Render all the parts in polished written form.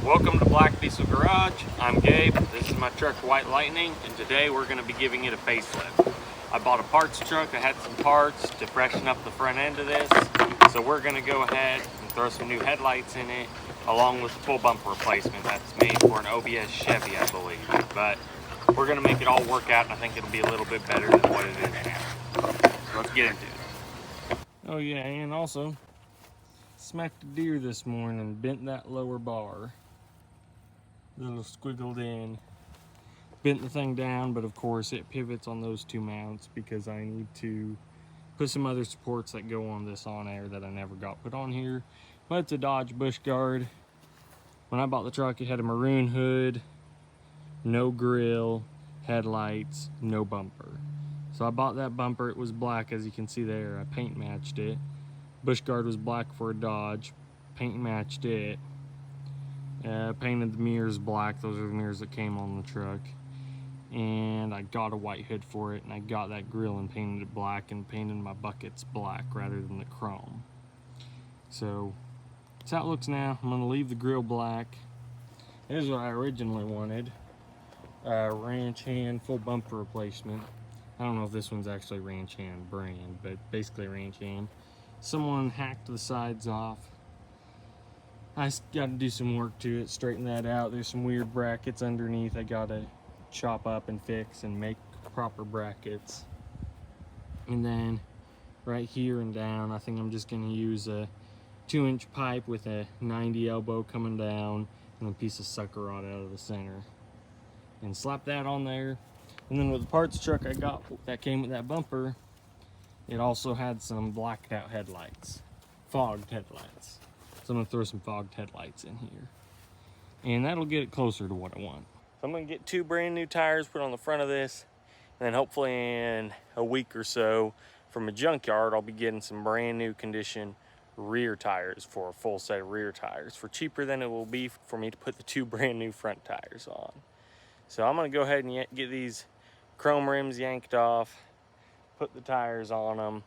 Welcome to Black Diesel Garage. I'm Gabe. This is my truck White Lightning, and today we're going to be giving it a facelift. I bought a parts truck. I had some parts to freshen up the front end of this, so we're going to go ahead and throw some new headlights in it along with the full bumper replacement that's made for an OBS Chevy, I believe. But we're going to make it all work out, and I think it'll be a little bit better than what it is now. So let's get into it. Oh yeah, and also smacked a deer this morning and bent that lower bar. Little squiggled in, bent the thing down, but of course it pivots on those two mounts because I need to put some other supports that go on this on air that I never got put on here. But it's a Dodge Bush Guard. When I bought the truck, it had a maroon hood, no grill, headlights, no bumper. So I bought that bumper. It was black, as you can see there. I paint matched it. Bush Guard was black for a Dodge, paint matched it. Painted the mirrors black. Those are the mirrors that came on the truck. And I got a white hood for it, and I got that grill and painted it black and painted my buckets black rather than the chrome. So that's how it looks now. I'm going to leave the grill black. Here's what I originally wanted. Ranch hand full bumper replacement. I don't know if this one's actually Ranch Hand brand, but basically Ranch Hand. Someone hacked the sides off. I got to do some work to it, straighten that out. There's some weird brackets underneath I got to chop up and fix and make proper brackets. And then right here and down, I think I'm just going to use a 2-inch pipe with a 90 elbow coming down and a piece of sucker rod out of the center. And slap that on there. And then with the parts truck I got that came with that bumper, it also had some blacked out headlights, fogged headlights. So I'm gonna throw some fogged headlights in here. And that'll get it closer to what I want. So I'm gonna get 2 brand new tires put on the front of this, and then hopefully in a week or so from a junkyard, I'll be getting some brand new condition rear tires for a full set of rear tires for cheaper than it will be for me to put the 2 brand new front tires on. So I'm gonna go ahead and get these chrome rims yanked off, put the tires on them.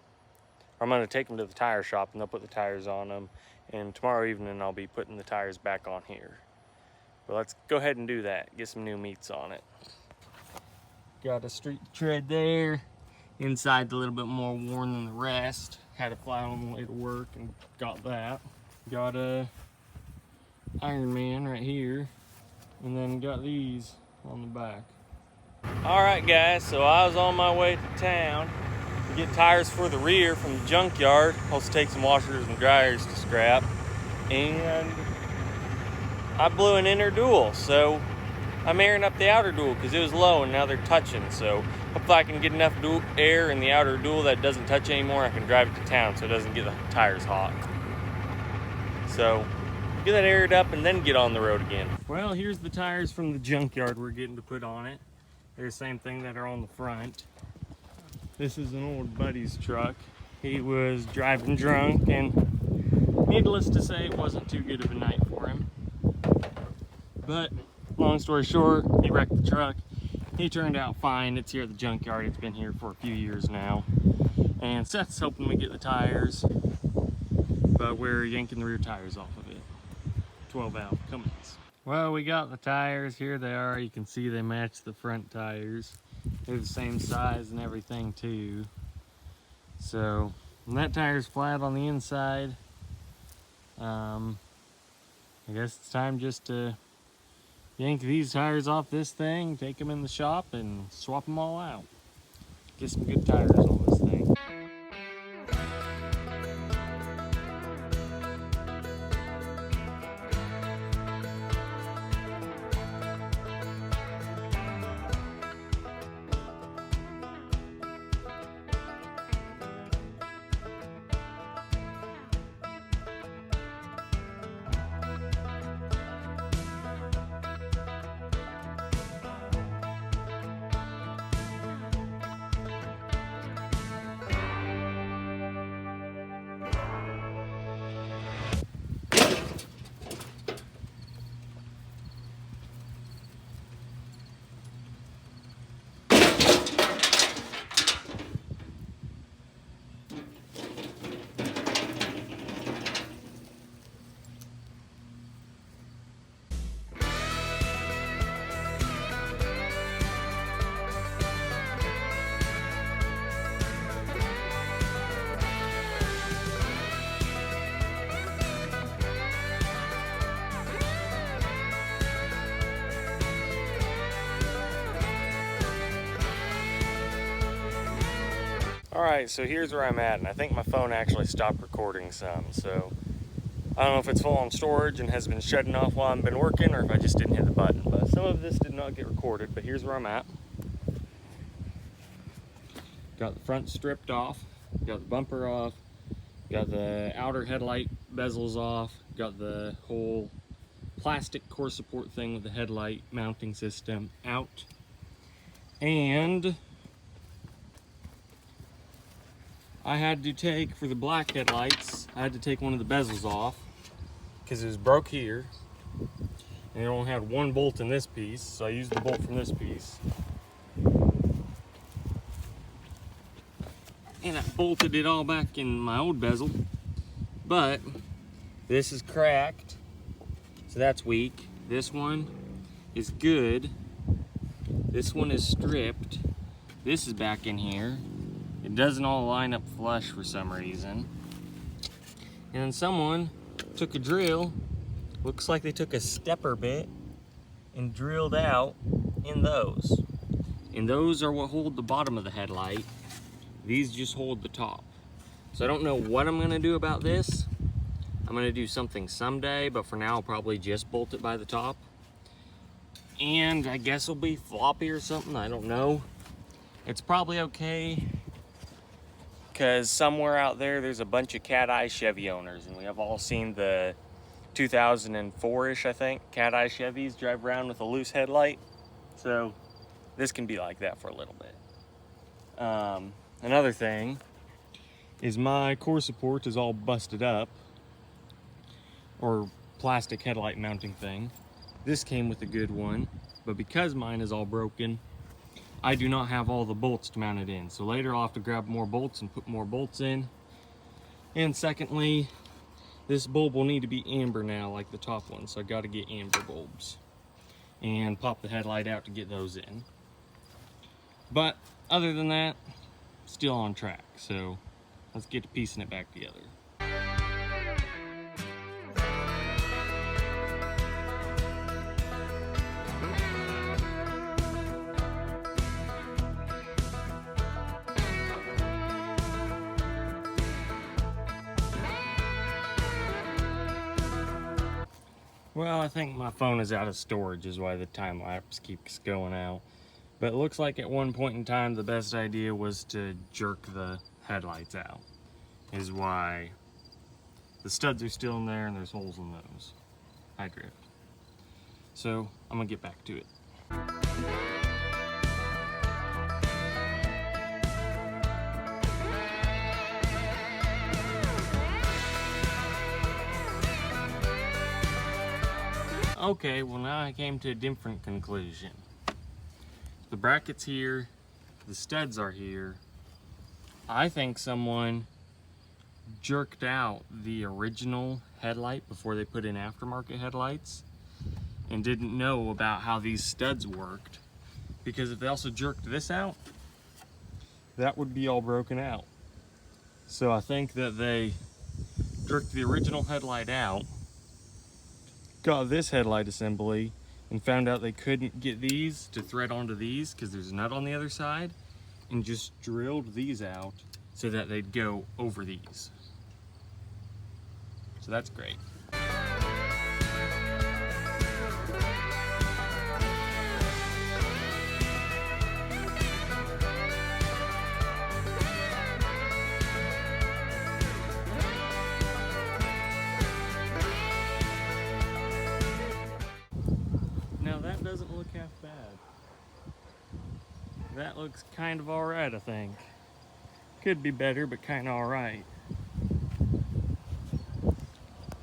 I'm gonna take them to the tire shop and they'll put the tires on them. And tomorrow evening I'll be putting the tires back on here. But let's go ahead and do that, get some new meats on it. Got a street tread there. Inside's a little bit more worn than the rest. Had a flat on the way to work and got that. Got a Iron Man right here. And then got these on the back. Alright guys, so I was on my way to town to get tires for the rear from the junkyard. Also take some washers and dryers to scrap. And I blew an inner dual, so I'm airing up the outer dual because it was low and now they're touching. So hopefully I can get enough air in the outer dual that doesn't touch anymore. I can drive it to town so it doesn't get the tires hot. So get that aired up and then get on the road again. Well, here's the tires from the junkyard we're getting to put on it. They're the same thing that are on the front. This is an old buddy's truck. He was driving drunk, and needless to say, it wasn't too good of a night for him. But long story short, he wrecked the truck. He turned out fine. It's here at the junkyard. It's been here for a few years now. And Seth's helping me get the tires, but we're yanking the rear tires off of it. 12 valve Cummins. Well, we got the tires. Here they are. You can see they match the front tires. They're the same size and everything too. So, and that tire's flat on the inside. I guess it's time just to yank these tires off this thing, take them in the shop and swap them all out. Get some good tires on this thing. Alright, so here's where I'm at, and I think my phone actually stopped recording some, so I don't know if it's full on storage and has been shutting off while I've been working, or if I just didn't hit the button, but some of this did not get recorded, but here's where I'm at. Got the front stripped off, got the bumper off, got the outer headlight bezels off, got the whole plastic core support thing with the headlight mounting system out, and I had to take, for the black headlights, I had to take one of the bezels off because it was broke here and it only had one bolt in this piece, so I used the bolt from this piece and I bolted it all back in my old bezel. But this is cracked, so that's weak. This one is good. This one is stripped. This is back in here. It doesn't all line up flush for some reason. And then someone took a drill, looks like they took a stepper bit and drilled out in those. And those are what hold the bottom of the headlight. These just hold the top. So I don't know what I'm gonna do about this. I'm gonna do something someday, but for now I'll probably just bolt it by the top. And I guess it'll be floppy or something, I don't know. It's probably okay, because somewhere out there's a bunch of cat eye Chevy owners, and we have all seen the 2004-ish, I think, cat eye Chevys drive around with a loose headlight. So this can be like that for a little bit. Another thing is my core support is all busted up, or plastic headlight mounting thing. This came with a good one, but because mine is all broken, I do not have all the bolts to mount it in. So later I'll have to grab more bolts and put more bolts in. And secondly, this bulb will need to be amber now, like the top one, so I gotta get amber bulbs and pop the headlight out to get those in. But other than that, still on track, so let's get to piecing it back together. Well, I think my phone is out of storage is why the time lapse keeps going out. But it looks like at one point in time the best idea was to jerk the headlights out, is why the studs are still in there and there's holes in those. I drift. So I'm gonna get back to it. Okay, well now I came to a different conclusion. The bracket's here, the studs are here. I think someone jerked out the original headlight before they put in aftermarket headlights and didn't know about how these studs worked, because if they also jerked this out, that would be all broken out. So I think that they jerked the original headlight out, got this headlight assembly, and found out they couldn't get these to thread onto these because there's a nut on the other side, and just drilled these out so that they'd go over these. So that's great. Now that doesn't look half bad. That looks kind of alright, I think. Could be better, but kind of alright.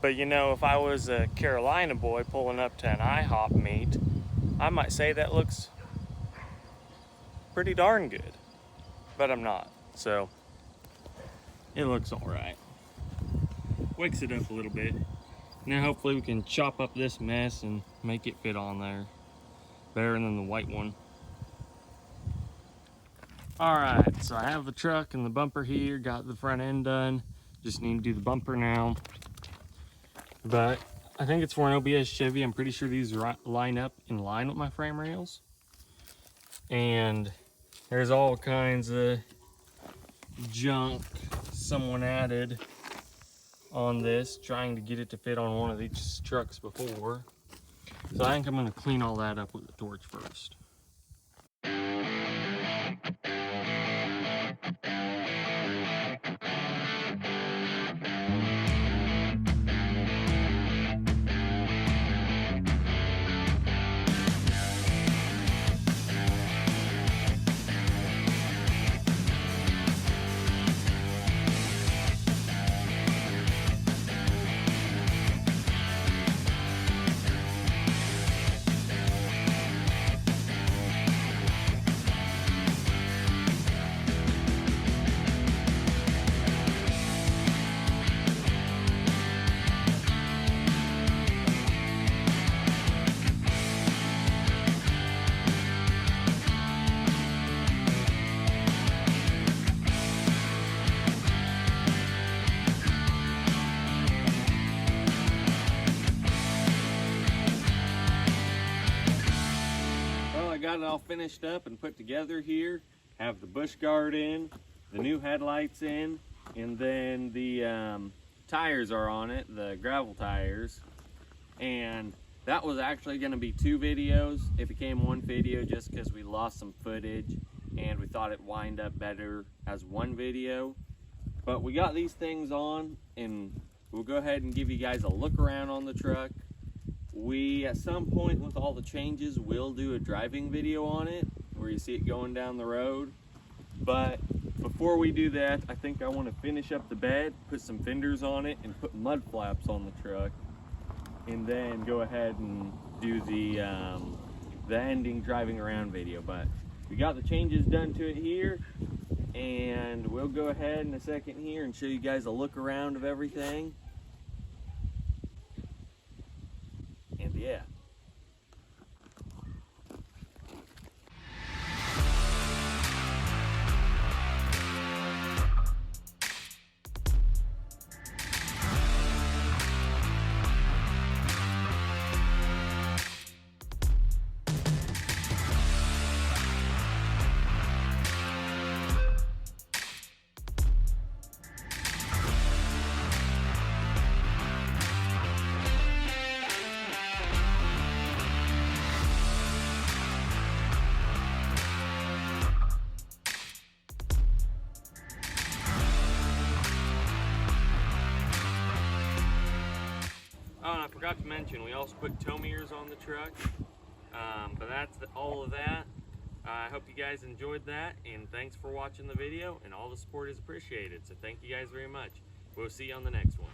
But you know, if I was a Carolina boy pulling up to an IHOP meet, I might say that looks pretty darn good. But I'm not, so it looks alright. Wakes it up a little bit. Now hopefully we can chop up this mess and make it fit on there better than the white one. Alright, so I have the truck and the bumper here, got the front end done. Just need to do the bumper now. But I think it's for an OBS Chevy. I'm pretty sure these line up in line with my frame rails. And there's all kinds of junk someone added on this, trying to get it to fit on one of these trucks before. So I think I'm gonna clean all that up with the torch first. I got it all finished up and put together here. Have the bush guard in, the new headlights in, and then the tires are on it, the gravel tires. And that was actually going to be 2 videos. It became 1 video just because we lost some footage and we thought it wind up better as 1 video. But we got these things on and we'll go ahead and give you guys a look around on the truck. We, at some point with all the changes, will do a driving video on it where you see it going down the road. But before we do that, I think I want to finish up the bed, put some fenders on it, and put mud flaps on the truck, and then go ahead and do the ending driving around video. But we got the changes done to it here, and we'll go ahead in a second here and show you guys a look around of everything. And yeah. Oh, and I forgot to mention, we also put tow mirrors on the truck. But that's all of that. I hope you guys enjoyed that, and thanks for watching the video, and all the support is appreciated. So thank you guys very much. We'll see you on the next one.